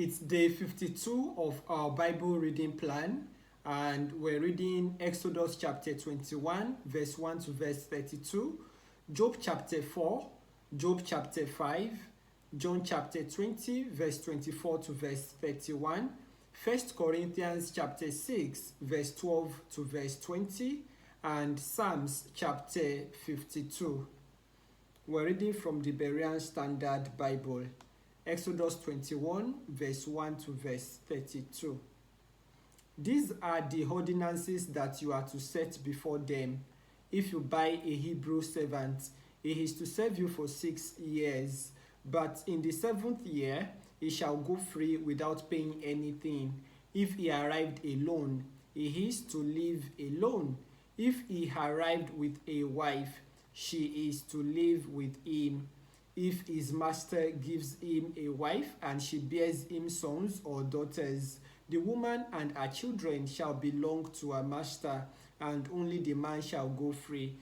It's day 52 of our Bible reading plan, and we're reading Exodus chapter 21, verse 1 to verse 32, Job chapter 4, Job chapter 5, John chapter 20, verse 24 to verse 31, 1 Corinthians chapter 6, verse 12 to verse 20, and Psalms chapter 52. We're reading from the Berean Standard Bible. Exodus 21, verse 1 to verse 32. These are the ordinances that you are to set before them. If you buy a Hebrew servant, he is to serve you for 6 years. But in the 7th year, he shall go free without paying anything. If he arrived alone, he is to live alone. If he arrived with a wife, she is to live with him. If his master gives him a wife and she bears him sons or daughters, the woman and her children shall belong to her master, and only the man shall go free.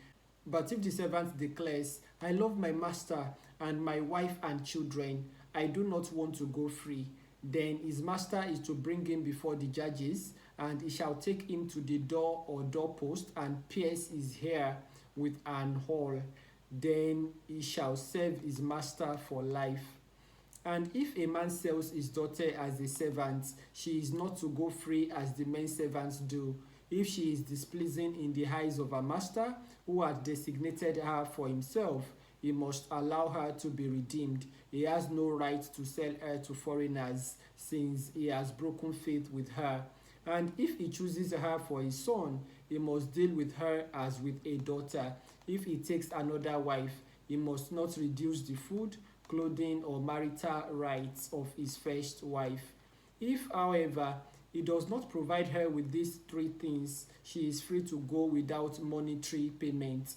But if the servant declares, I love my master and my wife and children, I do not want to go free, then his master is to bring him before the judges, and he shall take him to the door or doorpost and pierce his hair with an awl. Then he shall serve his master for life. And if a man sells his daughter as a servant, she is not to go free as the men servants do. If she is displeasing in the eyes of her master, who had designated her for himself, he must allow her to be redeemed. He has no right to sell her to foreigners, since he has broken faith with her. And if he chooses her for his son, he must deal with her as with a daughter. If he takes another wife, he must not reduce the food, clothing, or marital rights of his first wife. If, however, he does not provide her with these 3 things, she is free to go without monetary payment.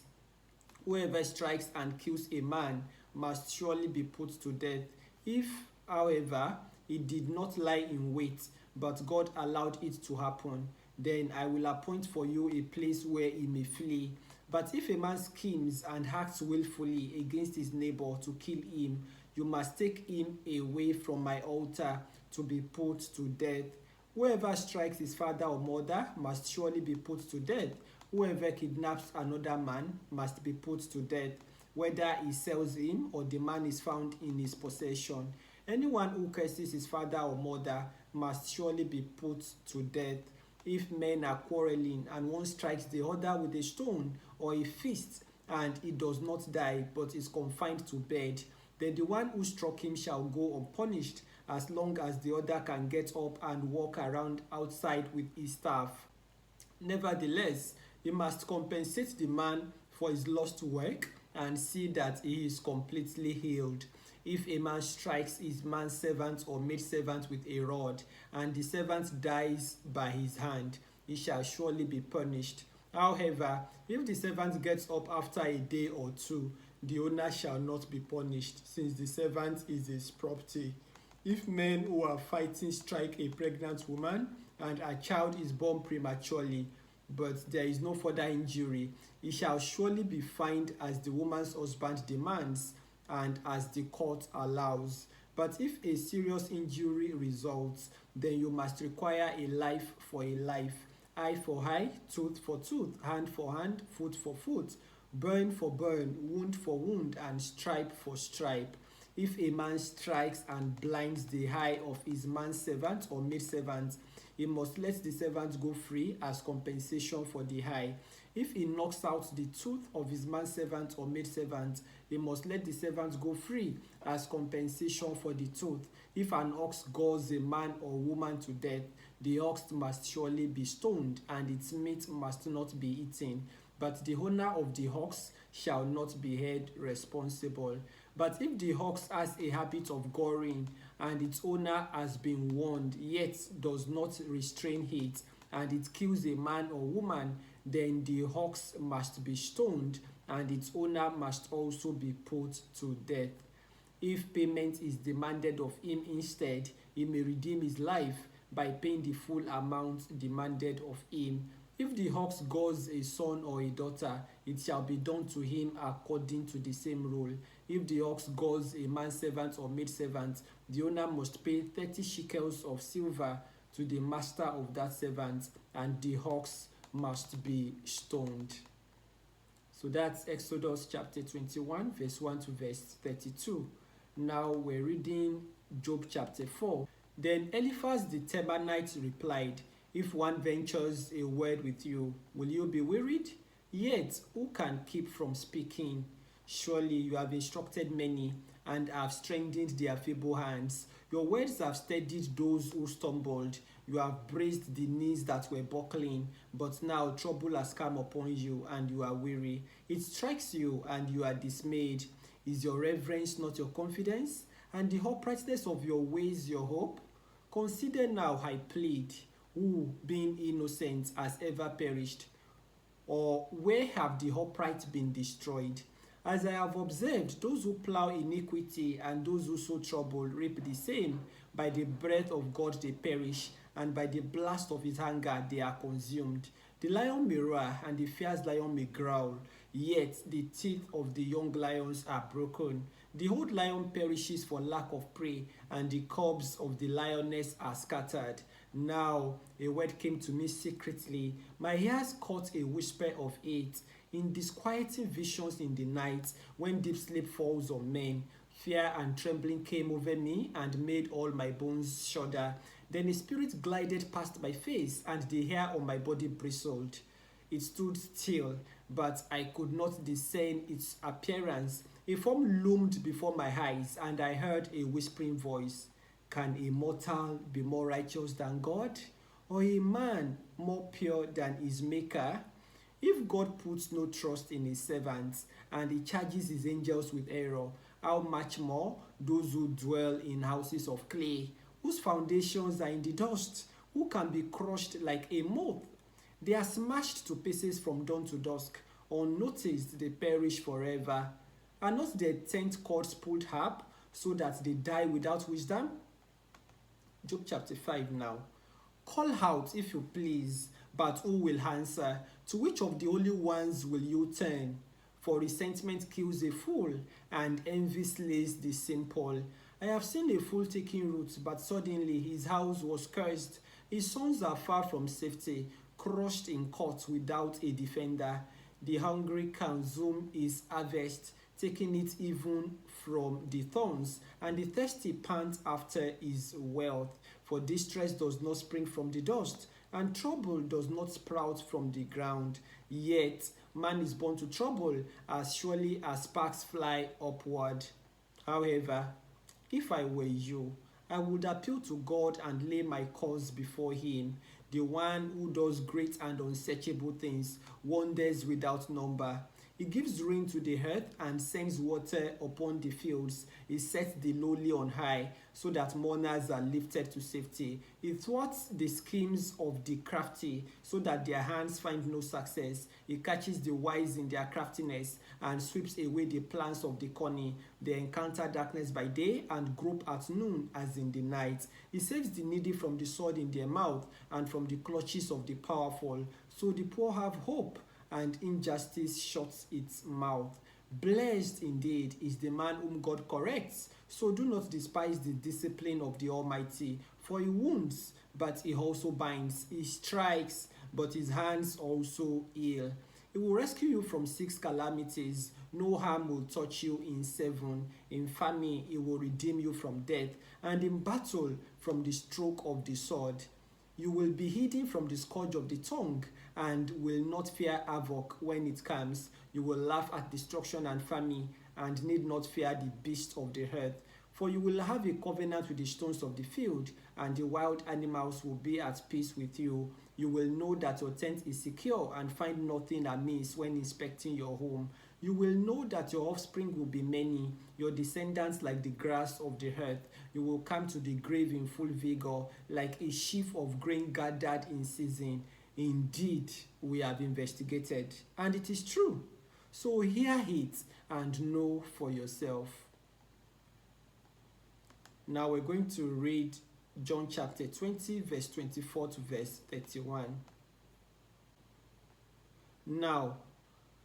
Whoever strikes and kills a man must surely be put to death. If, however, he did not lie in wait, but God allowed it to happen, then I will appoint for you a place where he may flee. But if a man schemes and acts willfully against his neighbor to kill him, you must take him away from my altar to be put to death. Whoever strikes his father or mother must surely be put to death. Whoever kidnaps another man must be put to death, whether he sells him or the man is found in his possession. Anyone who curses his father or mother must surely be put to death. If men are quarreling and one strikes the other with a stone or a fist, and he does not die but is confined to bed, then the one who struck him shall go unpunished, as long as the other can get up and walk around outside with his staff. Nevertheless, he must compensate the man for his lost work and see that he is completely healed. If a man strikes his manservant or maidservant with a rod, and the servant dies by his hand, he shall surely be punished. However, if the servant gets up after a day or 2, the owner shall not be punished, since the servant is his property. If men who are fighting strike a pregnant woman, and a child is born prematurely, but there is no further injury, he shall surely be fined as the woman's husband demands, and as the court allows. But if a serious injury results, then you must require a life for a life, eye for eye, tooth for tooth, hand for hand, foot for foot, burn for burn, wound for wound, and stripe for stripe. If a man strikes and blinds the eye of his manservant or maidservant, he must let the servant go free as compensation for the eye. If he knocks out the tooth of his manservant or maidservant, he must let the servant go free as compensation for the tooth. If an ox gores a man or woman to death, the ox must surely be stoned, and its meat must not be eaten. But the owner of the ox shall not be held responsible. But if the ox has a habit of goring, and its owner has been warned, yet does not restrain it, and it kills a man or woman, then the ox must be stoned, and its owner must also be put to death. If payment is demanded of him instead, he may redeem his life by paying the full amount demanded of him. If the ox gores a son or a daughter, it shall be done to him according to the same rule. If the ox gores a manservant or maidservant, the owner must pay 30 shekels of silver to the master of that servant, and the ox must be stoned. So that's Exodus chapter 21, verse 1 to verse 32. Now we're reading Job chapter 4. Then Eliphaz the Temanite replied, "If one ventures a word with you, will you be wearied? Yet who can keep from speaking? Surely you have instructed many, and have strengthened their feeble hands. Your words have steadied those who stumbled. You have braced the knees that were buckling. But now trouble has come upon you, and you are weary. It strikes you, and you are dismayed. Is your reverence not your confidence, and the uprightness of your ways your hope? Consider now, I plead, who, being innocent, has ever perished? Or where have the upright been destroyed? As I have observed, those who plow iniquity and those who sow trouble reap the same. By the breath of God they perish, and by the blast of his anger they are consumed. The lion may roar, and the fierce lion may growl, yet the teeth of the young lions are broken. The old lion perishes for lack of prey, and the cubs of the lioness are scattered. Now a word came to me secretly. My ears caught a whisper of it. In disquieting visions in the night, when deep sleep falls on men, fear and trembling came over me and made all my bones shudder. Then a spirit glided past my face, and the hair on my body bristled. It stood still, but I could not discern its appearance. A form loomed before my eyes, and I heard a whispering voice. Can a mortal be more righteous than God? Or a man more pure than his maker? If God puts no trust in his servants, and he charges his angels with error, how much more those who dwell in houses of clay, whose foundations are in the dust, who can be crushed like a moth? They are smashed to pieces from dawn to dusk. Unnoticed, they perish forever. Are not their 10th cords pulled up, so that they die without wisdom? Job chapter 5 now. Call out if you please, but who will answer? To which of the holy ones will you turn? For resentment kills a fool, and envy slays the simple. I have seen a fool taking root, but suddenly his house was cursed. His sons are far from safety, crushed in court without a defender. The hungry consume his harvest, taking it even from the thorns, and the thirsty pant after his wealth. For distress does not spring from the dust, and trouble does not sprout from the ground. Yet man is born to trouble as surely as sparks fly upward. However, if I were you, I would appeal to God and lay my cause before him, the one who does great and unsearchable things, wonders without number. He gives rain to the earth and sends water upon the fields. He sets the lowly on high, so that mourners are lifted to safety. He thwarts the schemes of the crafty, so that their hands find no success. He catches the wise in their craftiness and sweeps away the plans of the cunning. They encounter darkness by day and grope at noon as in the night. He saves the needy from the sword in their mouth and from the clutches of the powerful. So the poor have hope, and injustice shuts its mouth. Blessed indeed is the man whom God corrects. So do not despise the discipline of the Almighty, for he wounds, but he also binds. He strikes, but his hands also heal. He will rescue you from 6 calamities. No harm will touch you in 7. In famine, he will redeem you from death, and in battle from the stroke of the sword. You will be hidden from the scourge of the tongue, and will not fear havoc when it comes. You will laugh at destruction and famine, and need not fear the beasts of the earth. For you will have a covenant with the stones of the field, and the wild animals will be at peace with you. You will know that your tent is secure and find nothing amiss when inspecting your home. You will know that your offspring will be many, your descendants like the grass of the earth. You will come to the grave in full vigor, like a sheaf of grain gathered in season. Indeed, we have investigated, and it is true. So hear it and know for yourself. Now we're going to read John chapter 20, verse 24 to verse 31. Now,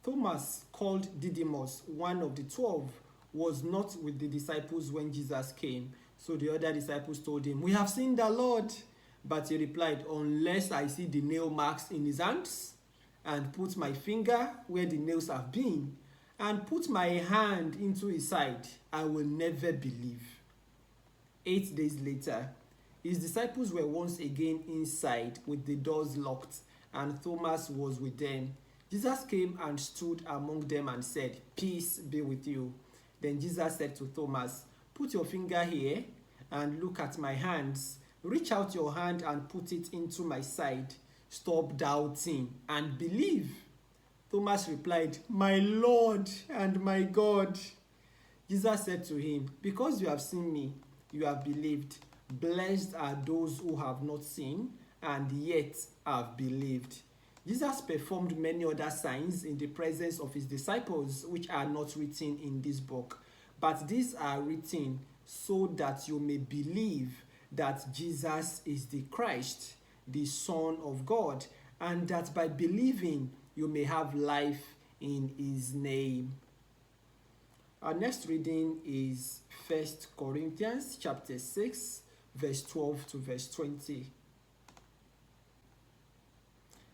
Thomas, called Didymus, one of the 12, was not with the disciples when Jesus came. So the other disciples told him, "We have seen the Lord." But he replied, "Unless I see the nail marks in his hands, and put my finger where the nails have been, and put my hand into his side, I will never believe." 8 days later, his disciples were once again inside with the doors locked, and Thomas was with them. Jesus came and stood among them and said, "Peace be with you." Then Jesus said to Thomas, "Put your finger here and look at my hands. Reach out your hand and put it into my side. Stop doubting and believe." Thomas replied, "My Lord and my God." Jesus said to him, "Because you have seen me, you have believed. Blessed are those who have not seen and yet have believed." Jesus performed many other signs in the presence of his disciples, which are not written in this book. But these are written so that you may believe that Jesus is the Christ, the Son of God, and that by believing you may have life in his name. Our next reading is 1 Corinthians chapter 6, verse 12 to verse 20.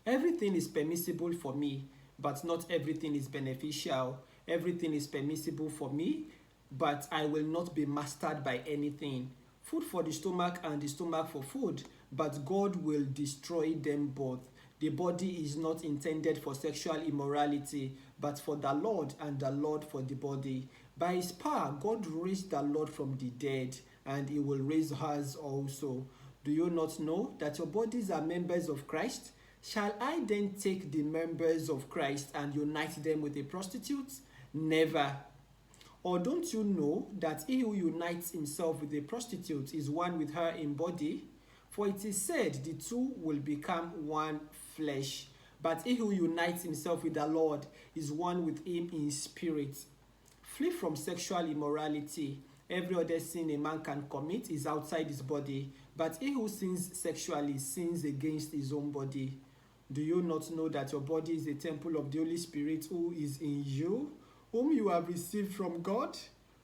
Everything is permissible for me, but not everything is beneficial. Everything is permissible for me, but I will not be mastered by anything. Food for the stomach and the stomach for food, but God will destroy them both. The body is not intended for sexual immorality, but for the Lord, and the Lord for the body. By his power, God raised the Lord from the dead, and he will raise us also. Do you not know that your bodies are members of Christ? Shall I then take the members of Christ and unite them with a prostitute? Never. Or don't you know that he who unites himself with a prostitute is one with her in body? For it is said, the two will become one flesh. But he who unites himself with the Lord is one with him in spirit. Flee from sexual immorality. Every other sin a man can commit is outside his body, but he who sins sexually sins against his own body. Do you not know that your body is a temple of the Holy Spirit who is in you, whom you have received from God?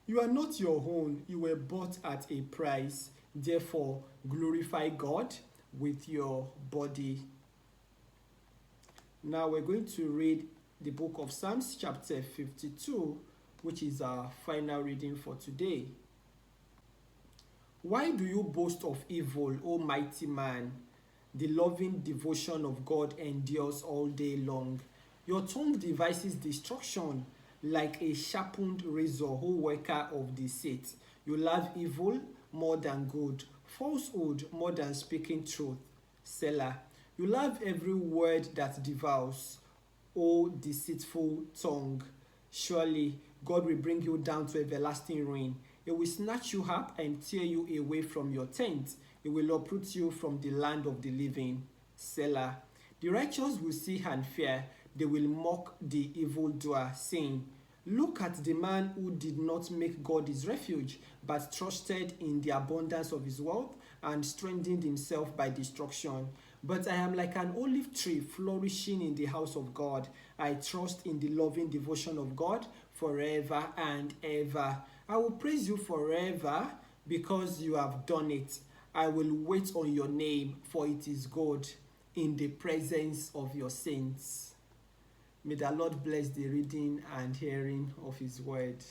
You are not your own, you were bought at a price. Therefore, glorify God with your body. Now we're going to read the book of Psalms chapter 52, which is our final reading for today. Why do you boast of evil, O mighty man? The loving devotion of God endures all day long. Your tongue devises destruction like a sharpened razor, O worker of deceit. You love evil more than good, falsehood more than speaking truth. Selah. You love every word that devours, O deceitful tongue. Surely God will bring you down to everlasting ruin. He will snatch you up and tear you away from your tent. He will uproot you from the land of the living. Selah. The righteous will see and fear. They will mock the evildoer, saying, Look at the man who did not make God his refuge, but trusted in the abundance of his wealth and strengthened himself by destruction. But I am like an olive tree flourishing in the house of God. I trust in the loving devotion of God forever and ever. I will praise you forever because you have done it. I will wait on your name, for it is good in the presence of your saints. May the Lord bless the reading and hearing of his word.